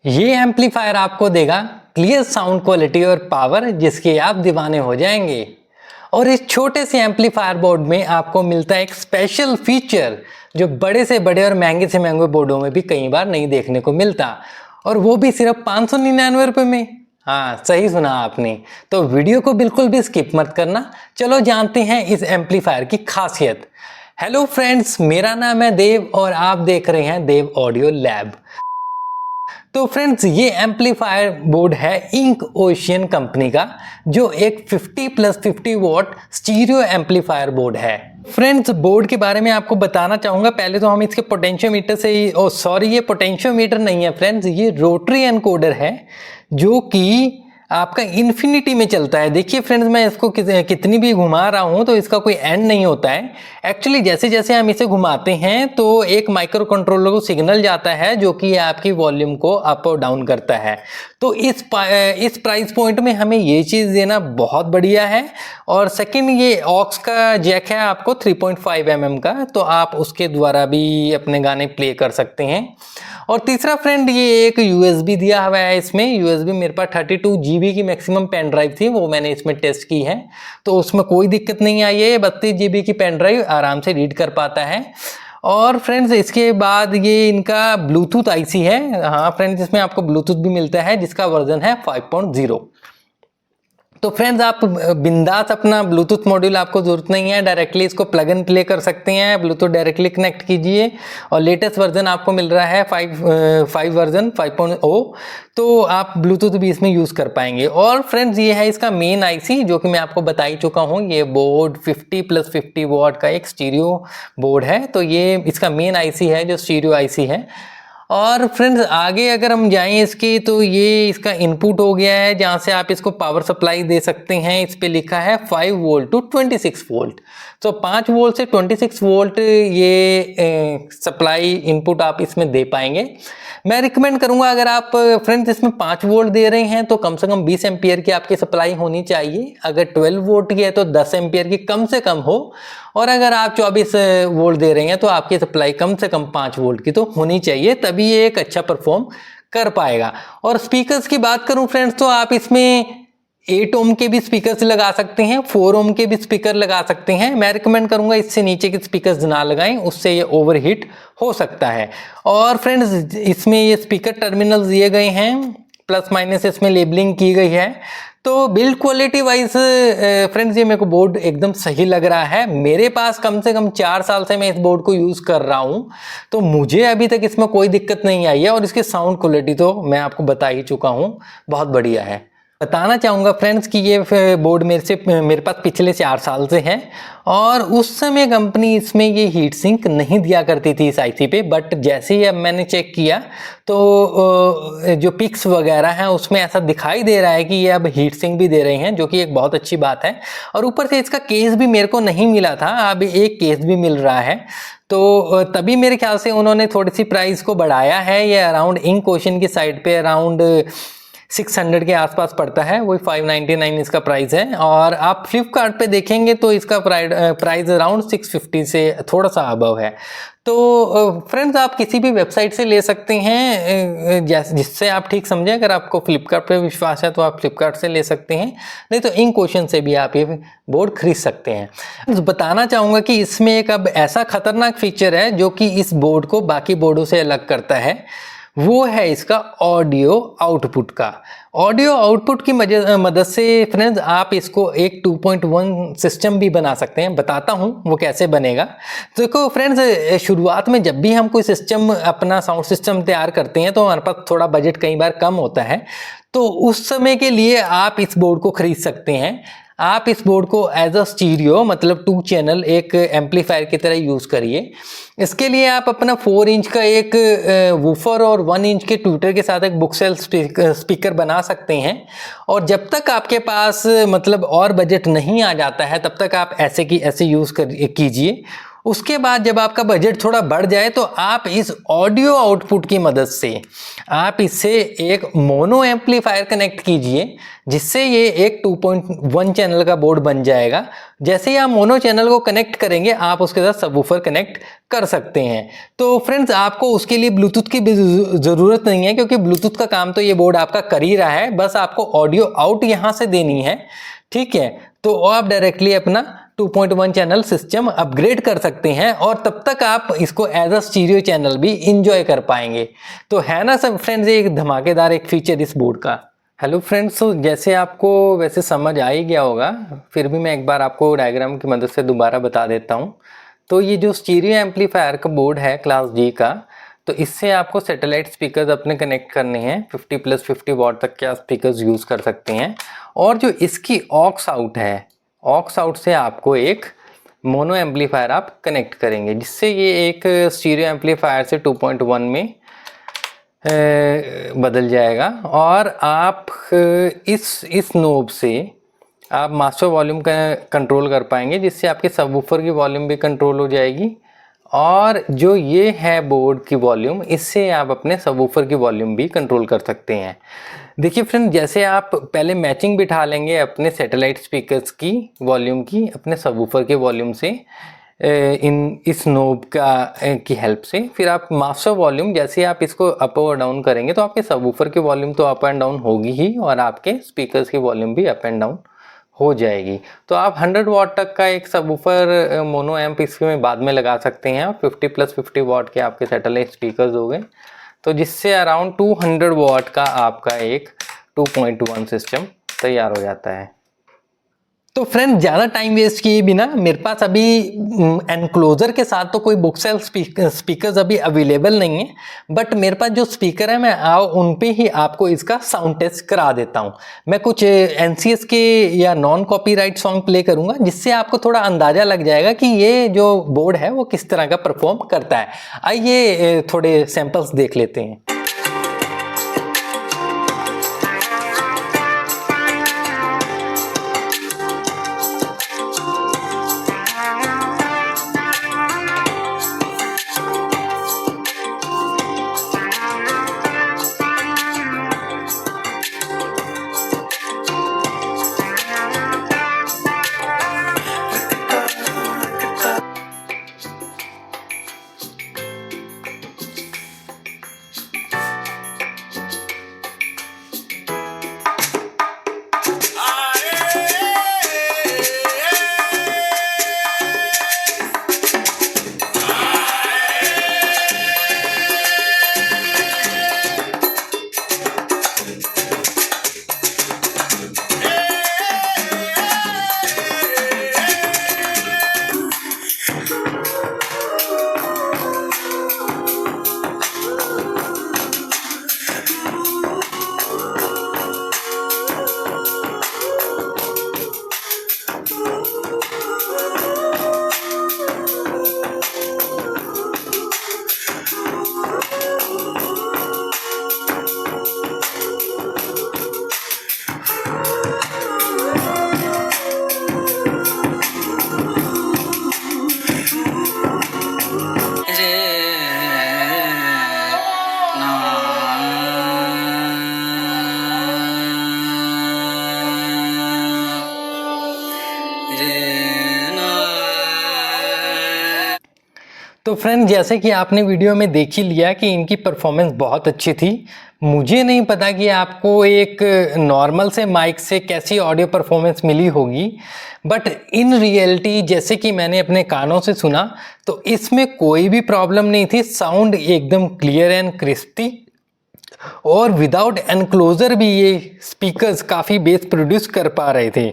ये एम्पलीफायर आपको देगा क्लियर साउंड क्वालिटी और पावर जिसके आप दीवाने हो जाएंगे। और इस छोटे से एम्पलीफायर बोर्ड में आपको मिलता है एक स्पेशल फीचर जो बड़े से बड़े और महंगे से महंगे बोर्डों में भी कई बार नहीं देखने को मिलता, और वो भी सिर्फ 599 रुपये में। हाँ, सही सुना आपने। तो वीडियो को बिल्कुल भी स्किप मत करना। चलो जानते हैं इस एम्पलीफायर की खासियत। हेलो फ्रेंड्स, मेरा नाम है देव और आप देख रहे हैं देव ऑडियो लैब। तो फ्रेंड्स, ये एम्पलीफायर बोर्ड है इंक ओशियन कंपनी का, जो एक 50+50 वॉट स्टीरियो एम्पलीफायर बोर्ड है। फ्रेंड्स, बोर्ड के बारे में आपको बताना चाहूँगा। पहले तो हम इसके पोटेंशियोमीटर से ही ये पोटेंशियोमीटर नहीं है फ्रेंड्स, ये रोटरी एनकोडर है जो कि आपका इन्फिनिटी में चलता है। देखिए फ्रेंड्स, मैं इसको कितनी भी घुमा रहा हूँ तो इसका कोई एंड नहीं होता है। एक्चुअली जैसे जैसे हम इसे घुमाते हैं तो एक माइक्रो कंट्रोलर को सिग्नल जाता है जो कि आपकी वॉल्यूम को अप और डाउन करता है। तो इस प्राइस पॉइंट में हमें ये चीज़ देना बहुत बढ़िया है। और सेकंड, ये ऑक्स का जैक है आपको 3.5 mm का, तो आप उसके द्वारा भी अपने गाने प्ले कर सकते हैं। और तीसरा फ्रेंड, ये एक USB दिया हुआ है इसमें। USB मेरे पास 32 GB की मैक्सिमम पेन ड्राइव थी, वो मैंने इसमें टेस्ट की है, तो उसमें कोई दिक्कत नहीं आई है। 32 GB की पेन ड्राइव आराम से रीड कर पाता है। और फ्रेंड्स, इसके बाद ये इनका ब्लूटूथ IC है। हाँ फ्रेंड्स, इसमें आपको ब्लूटूथ भी मिलता है जिसका वर्जन है 5.0। तो फ्रेंड्स, आप बिंदास अपना ब्लूटूथ मॉड्यूल, आपको जरूरत नहीं है, डायरेक्टली इसको प्लग एंड प्ले कर सकते हैं। ब्लूटूथ डायरेक्टली कनेक्ट कीजिए। और लेटेस्ट वर्जन आपको मिल रहा है 5 वर्जन 5.0, तो आप ब्लूटूथ भी इसमें यूज़ कर पाएंगे। और फ्रेंड्स, ये है इसका मेन IC जो कि मैं आपको बता ही चुका हूँ। ये बोर्ड 50+50 वॉट का एक स्टीरियो बोर्ड है, तो ये इसका मेन IC है जो स्टीरियो IC है। और फ्रेंड्स, आगे अगर हम जाएं इसके, तो ये इसका इनपुट हो गया है जहाँ से आप इसको पावर सप्लाई दे सकते हैं। इस पे लिखा है 5 वोल्ट टू 26 वोल्ट। तो 5 वोल्ट से 26 वोल्ट ये सप्लाई इनपुट आप इसमें दे पाएंगे। मैं रिकमेंड करूंगा, अगर आप फ्रेंड्स इसमें 5 वोल्ट दे रहे हैं तो कम से कम 20 एम्पियर की आपकी सप्लाई होनी चाहिए। अगर 12 वोल्ट की है तो 10 एम्पियर की कम से कम हो। और अगर आप 24 वोल्ट दे रहे हैं तो आपकी सप्लाई कम से कम 5 वोल्ट की तो होनी चाहिए, तभी ये एक अच्छा परफॉर्म कर पाएगा। और स्पीकर्स की बात करूं फ्रेंड्स, तो आप इसमें 8 ओम के भी स्पीकर्स लगा सकते हैं, 4 ओम के भी स्पीकर लगा सकते हैं। मैं रिकमेंड करूंगा इससे नीचे के स्पीकर्स ना लगाएं, उससे ये ओवरहीट हो सकता है। और फ्रेंड्स, इसमें ये स्पीकर टर्मिनल्स दिए गए हैं, प्लस माइनस इसमें लेबलिंग की गई है। तो बिल्ड क्वालिटी वाइज फ्रेंड्स, ये मेरे को बोर्ड एकदम सही लग रहा है। मेरे पास कम से कम 4 साल से मैं इस बोर्ड को यूज़ कर रहा हूँ, तो मुझे अभी तक इसमें कोई दिक्कत नहीं आई है। और इसकी साउंड क्वालिटी तो मैं आपको बता ही चुका हूँ, बहुत बढ़िया है। बताना चाहूँगा फ्रेंड्स कि ये बोर्ड मेरे पास पिछले 4 साल से है। और उस समय कंपनी इसमें ये हीट सिंक नहीं दिया करती थी इस IC पे, बट जैसे ही अब मैंने चेक किया तो जो पिक्स वगैरह हैं उसमें ऐसा दिखाई दे रहा है कि ये अब हीट सिंक भी दे रहे हैं, जो कि एक बहुत अच्छी बात है। और ऊपर से इसका केस भी मेरे को नहीं मिला था, अब एक केस भी मिल रहा है, तो तभी मेरे ख्याल से उन्होंने थोड़ी सी प्राइस को बढ़ाया है। ये अराउंड इंक ओशियन की साइड पे अराउंड 600 के आसपास पड़ता है, वही 599 इसका प्राइस है। और आप फ्लिपकार्ट पे देखेंगे तो इसका प्राइस अराउंड 650 से थोड़ा सा अबव है। तो फ्रेंड्स, आप किसी भी वेबसाइट से ले सकते हैं जिससे आप ठीक समझें। अगर आपको फ्लिपकार्ट पे विश्वास है तो आप फ्लिपकार्ट से ले सकते हैं, नहीं तो इंक ओशियन से भी आप ये बोर्ड खरीद सकते हैं। बताना चाहूँगा कि इसमें एक अब ऐसा खतरनाक फीचर है जो कि इस बोर्ड को बाकी बोर्डों से अलग करता है, वो है इसका ऑडियो आउटपुट का। ऑडियो आउटपुट की मदद से फ्रेंड्स, आप इसको एक 2.1 सिस्टम भी बना सकते हैं। बताता हूँ वो कैसे बनेगा। तो देखो फ्रेंड्स, शुरुआत में जब भी हम कोई सिस्टम, अपना साउंड सिस्टम तैयार करते हैं तो हमारे पास थोड़ा बजट कई बार कम होता है, तो उस समय के लिए आप इस बोर्ड को खरीद सकते हैं। आप इस बोर्ड को एज अ स्टीरियो, मतलब 2 चैनल एक एम्पलीफायर की तरह यूज़ करिए। इसके लिए आप अपना 4 इंच का एक वूफर और 1 इंच के ट्विटर के साथ एक बुकसेल स्पीकर बना सकते हैं। और जब तक आपके पास मतलब और बजट नहीं आ जाता है, तब तक आप ऐसे की ऐसे यूज़ कीजिए। उसके बाद जब आपका बजट थोड़ा बढ़ जाए तो आप इस ऑडियो आउटपुट की मदद से आप इससे एक मोनो एम्पलीफायर कनेक्ट कीजिए, जिससे ये एक 2.1 चैनल का बोर्ड बन जाएगा। जैसे ही आप मोनो चैनल को कनेक्ट करेंगे आप उसके साथ सबवूफर कनेक्ट कर सकते हैं। तो फ्रेंड्स, आपको उसके लिए ब्लूटूथ की भी ज़रूरत नहीं है, क्योंकि ब्लूटूथ का काम तो ये बोर्ड आपका कर ही रहा है। बस आपको ऑडियो आउट यहाँ से देनी है, ठीक है। तो आप डायरेक्टली अपना 2.1 चैनल सिस्टम अपग्रेड कर सकते हैं और तब तक आप इसको एज अ स्टीरियो चैनल भी इंजॉय कर पाएंगे। तो है ना सब फ्रेंड्स, एक धमाकेदार एक फीचर इस बोर्ड का। हेलो फ्रेंड्स, तो जैसे आपको वैसे समझ आ ही गया होगा, फिर भी मैं एक बार आपको डायग्राम की मदद से दोबारा बता देता हूँ। तो ये जो स्टीरियो एम्पलीफायर का बोर्ड है क्लास जी का, तो इससे आपको सैटेलाइट स्पीकर्स अपने कनेक्ट करने हैं। 50+50 वॉट तक के आप स्पीकर्स यूज़ कर सकते हैं। और जो इसकी ऑक्स आउट है, ऑक्स आउट से आपको एक मोनो एम्पलीफायर आप कनेक्ट करेंगे, जिससे ये एक स्टीरियो एम्पलीफायर से 2.1 में बदल जाएगा। और आप इस नोब से आप मास्टर वॉल्यूम का कंट्रोल कर पाएंगे, जिससे आपके सबवूफर की वॉल्यूम भी कंट्रोल हो जाएगी। और जो ये है बोर्ड की वॉल्यूम, इससे आप अपने सबवूफर की वॉल्यूम भी कंट्रोल कर सकते हैं। देखिए फ्रेंड, जैसे आप पहले मैचिंग बिठा लेंगे अपने सैटेलाइट स्पीकर्स की वॉल्यूम की अपने सबवूफर के वॉल्यूम से इस नोब की हेल्प से, फिर आप मास्टर वॉल्यूम जैसे आप इसको अप और डाउन करेंगे तो आपके सबवूफर की वॉल्यूम तो अप एंड डाउन होगी ही, और आपके स्पीकर्स की वॉल्यूम भी अप एंड डाउन हो जाएगी। तो आप 100 वॉट तक का एक सबवूफर मोनो एम्प इसमें बाद में लगा सकते हैं, और 50+50 वॉट के आपके सैटेलाइट स्पीकर्स हो गए, तो जिससे अराउंड 200 वॉट का आपका एक 2.1 सिस्टम तैयार हो जाता है। तो फ्रेंड, ज़्यादा टाइम वेस्ट किए बिना, मेरे पास अभी एनक्लोजर के साथ तो कोई बुक सेल स्पीकर्स अभी अवेलेबल नहीं है, बट मेरे पास जो स्पीकर है मैं उन पे ही आपको इसका साउंड टेस्ट करा देता हूँ। मैं कुछ NCS के या नॉन कॉपीराइट सॉन्ग प्ले करूँगा, जिससे आपको थोड़ा अंदाज़ा लग जाएगा कि ये जो बोर्ड है वो किस तरह का परफॉर्म करता है। आइए थोड़े सैम्पल्स देख लेते हैं। तो फ्रेंड, जैसे कि आपने वीडियो में देख ही लिया कि इनकी परफॉर्मेंस बहुत अच्छी थी। मुझे नहीं पता कि आपको एक नॉर्मल से माइक से कैसी ऑडियो परफॉर्मेंस मिली होगी, बट इन रियलिटी जैसे कि मैंने अपने कानों से सुना तो इसमें कोई भी प्रॉब्लम नहीं थी। साउंड एकदम क्लियर एंड क्रिस्प थी, और विदाउट एनक्लोजर भी ये स्पीकर्स काफ़ी बेस प्रोड्यूस कर पा रहे थे।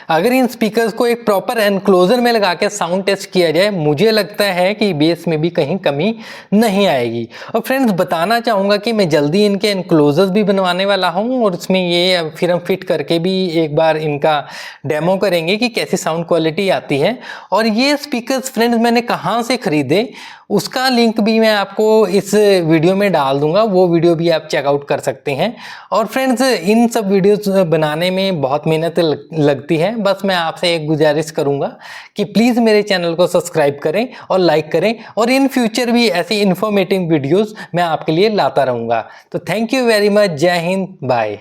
अगर इन स्पीकर्स को एक प्रॉपर एनक्लोजर में लगा के साउंड टेस्ट किया जाए, मुझे लगता है कि बेस में भी कहीं कमी नहीं आएगी। और फ्रेंड्स, बताना चाहूँगा कि मैं जल्दी इनके एनक्लोजर्स भी बनवाने वाला हूँ, और इसमें ये फिर हम फिट करके भी एक बार इनका डेमो करेंगे कि कैसी साउंड क्वालिटी आती है। और ये स्पीकर्स फ्रेंड्स मैंने कहाँ से ख़रीदे, उसका लिंक भी मैं आपको इस वीडियो में डाल दूंगा, वो वीडियो भी आप चेकआउट कर सकते हैं। और फ्रेंड्स, इन सब वीडियोस बनाने में बहुत मेहनत लगती है। बस मैं आपसे एक गुजारिश करूंगा कि प्लीज़ मेरे चैनल को सब्सक्राइब करें और लाइक करें, और इन फ्यूचर भी ऐसी इन्फॉर्मेटिव वीडियोस मैं आपके लिए लाता रहूँगा। तो थैंक यू वेरी मच। जय हिंद, बाय।